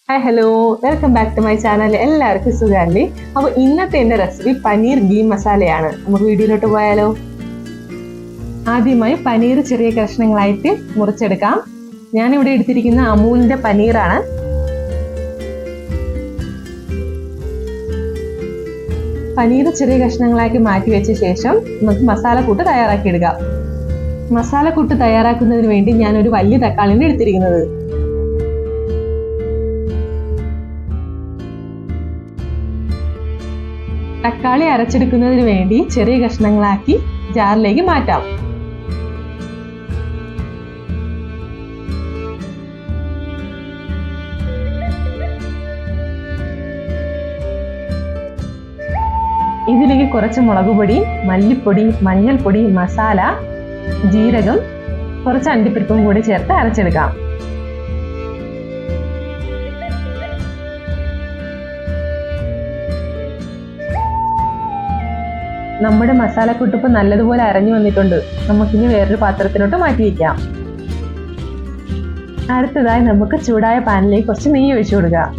Hi hello, welcome back to my channel. എല്ലാവർക്കും സുഖമല്ലേ? അപ്പോൾ ഇന്നത്തെ എൻ്റെ റെസിപ്പി പനീർ ഗീ മസാലയാണ്. നമുക്ക് വീഡിയോയിലോട്ട് പോയാലോ? ആദ്യമായി പനീർ ചെറിയ കഷ്ണങ്ങളായിട്ട് മുറിച്ചെടുക്കാം. ഞാനിവിടെ എടുത്തിരിക്കുന്ന അമൂലിൻ്റെ പനീറാണ്. പനീർ ചെറിയ കഷ്ണങ്ങളാക്കി മാറ്റി വെച്ച ശേഷം നമുക്ക് മസാലക്കൂട്ട് തയ്യാറാക്കിയെടുക്കാം. മസാലക്കൂട്ട് തയ്യാറാക്കുന്നതിന് വേണ്ടി ഞാനൊരു വലിയ തക്കാളിയാണ് എടുത്തിരിക്കുന്നത്. തക്കാളി അരച്ചെടുക്കുന്നതിന് വേണ്ടി ചെറിയ കഷ്ണങ്ങളാക്കി ജാറിലേക്ക് മാറ്റാം. ഇതിലേക്ക് കുറച്ച് മുളകുപൊടി, മല്ലിപ്പൊടി, മഞ്ഞൾപ്പൊടി, മസാല, ജീരകം, കുറച്ച് അണ്ടിപ്പരിപ്പും കൂടി ചേർത്ത് അരച്ചെടുക്കാം. നമ്മുടെ മസാലക്കൂട്ട് നല്ലതുപോലെ അരഞ്ഞു വന്നിട്ടുണ്ട്. നമുക്കിനി വേറൊരു പാത്രത്തിലോട്ട് മാറ്റി വയ്ക്കാം. അടുത്തതായി നമുക്ക് ചൂടായ പാനിലേക്ക് കുറച്ച് നെയ്യ് ഒഴിച്ചു കൊടുക്കാം.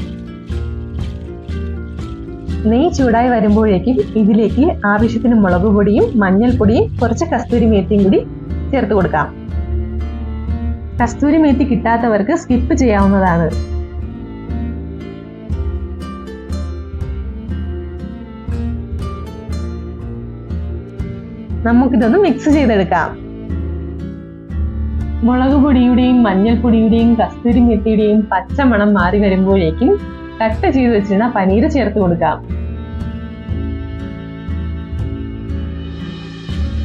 നെയ്യ് ചൂടായി വരുമ്പോഴേക്കും ഇതിലേക്ക് ആവശ്യത്തിന് മുളക് പൊടിയും മഞ്ഞൾപ്പൊടിയും കുറച്ച് കസ്തൂരി മേത്തിയും കൂടി ചേർത്ത് കൊടുക്കാം. കസ്തൂരി മേത്തി കിട്ടാത്തവർക്ക് സ്കിപ്പ് ചെയ്യാവുന്നതാണ്. നമുക്കിതൊന്ന് മിക്സ് ചെയ്തെടുക്കാം. മുളക് പൊടിയുടെയും മഞ്ഞൾപ്പൊടിയുടെയും കസ്തൂരി മെത്തിയുടെയും പച്ചമണം മാറി വരുമ്പോഴേക്കും കട്ട് ചെയ്ത് വെച്ചിരുന്ന പനീർ ചേർത്ത് കൊടുക്കാം.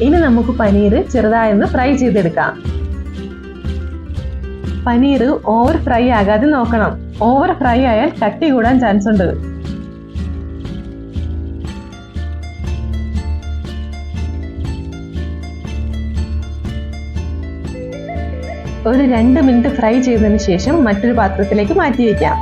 ഇനി നമുക്ക് പനീർ ചെറുതായൊന്ന് ഫ്രൈ ചെയ്തെടുക്കാം. പനീർ ഓവർ ഫ്രൈ ആകാതെ നോക്കണം. ഓവർ ഫ്രൈ ആയാൽ കട്ടി കൂടാൻ ചാൻസ് ഉണ്ട്. ഒരു 2 മിനിറ്റ് ഫ്രൈ ചെയ്തതിന് ശേഷം മറ്റൊരു പാത്രത്തിലേക്ക് മാറ്റി വയ്ക്കാം.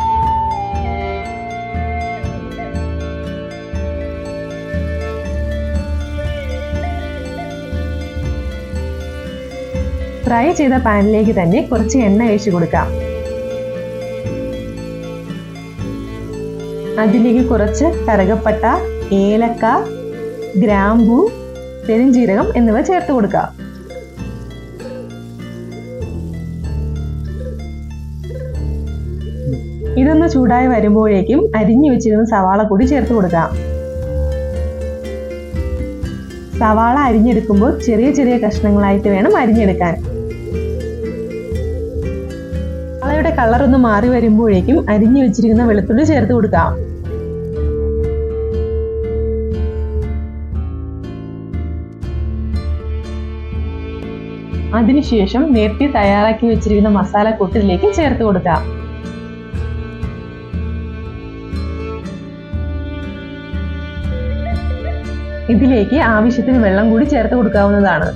ഫ്രൈ ചെയ്ത പാനിലേക്ക് തന്നെ കുറച്ച് എണ്ണ ഒഴിച്ചു കൊടുക്കാം. അതിലേക്ക് കുറച്ച് കറുകപ്പട്ട, ഏലക്ക, ഗ്രാമ്പൂ, പെരുംജീരകം എന്നിവ ചേർത്ത് കൊടുക്കാം. ഇതൊന്ന് ചൂടായി വരുമ്പോഴേക്കും അരിഞ്ഞു വെച്ചിരുന്ന സവാള കൂടി ചേർത്ത് കൊടുക്കാം. സവാള അരിഞ്ഞെടുക്കുമ്പോൾ ചെറിയ ചെറിയ കഷ്ണങ്ങളായിട്ട് വേണം അരിഞ്ഞെടുക്കാൻ. സവാളയുടെ കളർ ഒന്ന് മാറി വരുമ്പോഴേക്കും അരിഞ്ഞു വെച്ചിരിക്കുന്ന വെളുത്തുള്ളി ചേർത്ത് കൊടുക്കാം. അതിനുശേഷം നേരത്തെ തയ്യാറാക്കി വെച്ചിരിക്കുന്ന മസാലക്കൂട്ടിലേക്ക് ചേർത്ത് കൊടുക്കാം. ഇതിലേക്ക് ആവശ്യത്തിന് വെള്ളം കൂടി ചേർത്ത് കൊടുക്കാവുന്നതാണ്.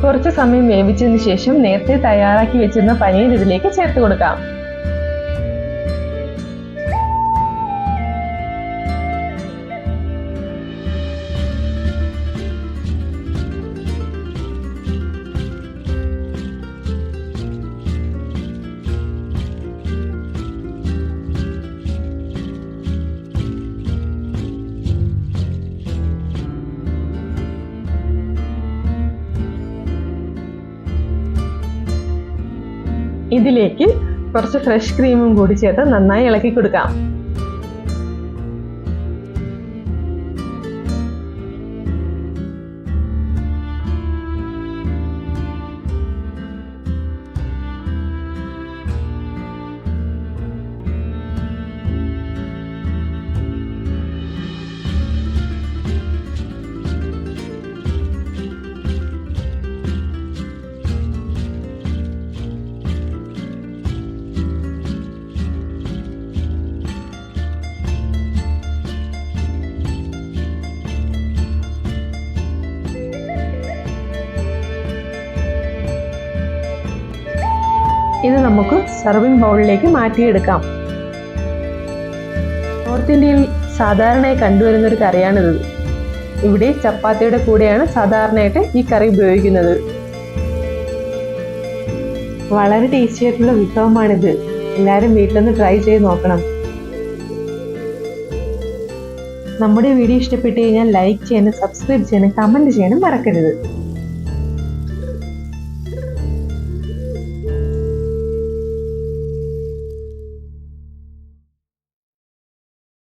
കുറച്ച് സമയം വേവിച്ചതിന് ശേഷം നേരത്തെ തയ്യാറാക്കി വെച്ചിരുന്ന പനീർ ഇതിലേക്ക് ചേർത്ത് കൊടുക്കാം. ഇതിലേക്ക് കുറച്ച് ഫ്രഷ് ക്രീമും കൂടി ചേർത്ത് നന്നായി ഇളക്കി കൊടുക്കാം. ഇത് നമുക്ക് സർവിംഗ് ബൗളിലേക്ക് മാറ്റിയെടുക്കാം. നോർത്ത് ഇന്ത്യയിൽ സാധാരണയായി കണ്ടുവരുന്ന ഒരു കറിയാണിത്. ഇവിടെ ചപ്പാത്തിയുടെ കൂടെയാണ് സാധാരണയായിട്ട് ഈ കറി ഉപയോഗിക്കുന്നത്. വളരെ ടേസ്റ്റി ആയിട്ടുള്ള വിഭവമാണിത്. എല്ലാവരും വീട്ടിലൊന്ന് ട്രൈ ചെയ്ത് നോക്കണം. നമ്മുടെ വീഡിയോ ഇഷ്ടപ്പെട്ട് കഴിഞ്ഞാൽ ലൈക്ക് ചെയ്യാനും സബ്സ്ക്രൈബ് ചെയ്യാനും കമൻറ്റ് ചെയ്യാനും മറക്കരുത്.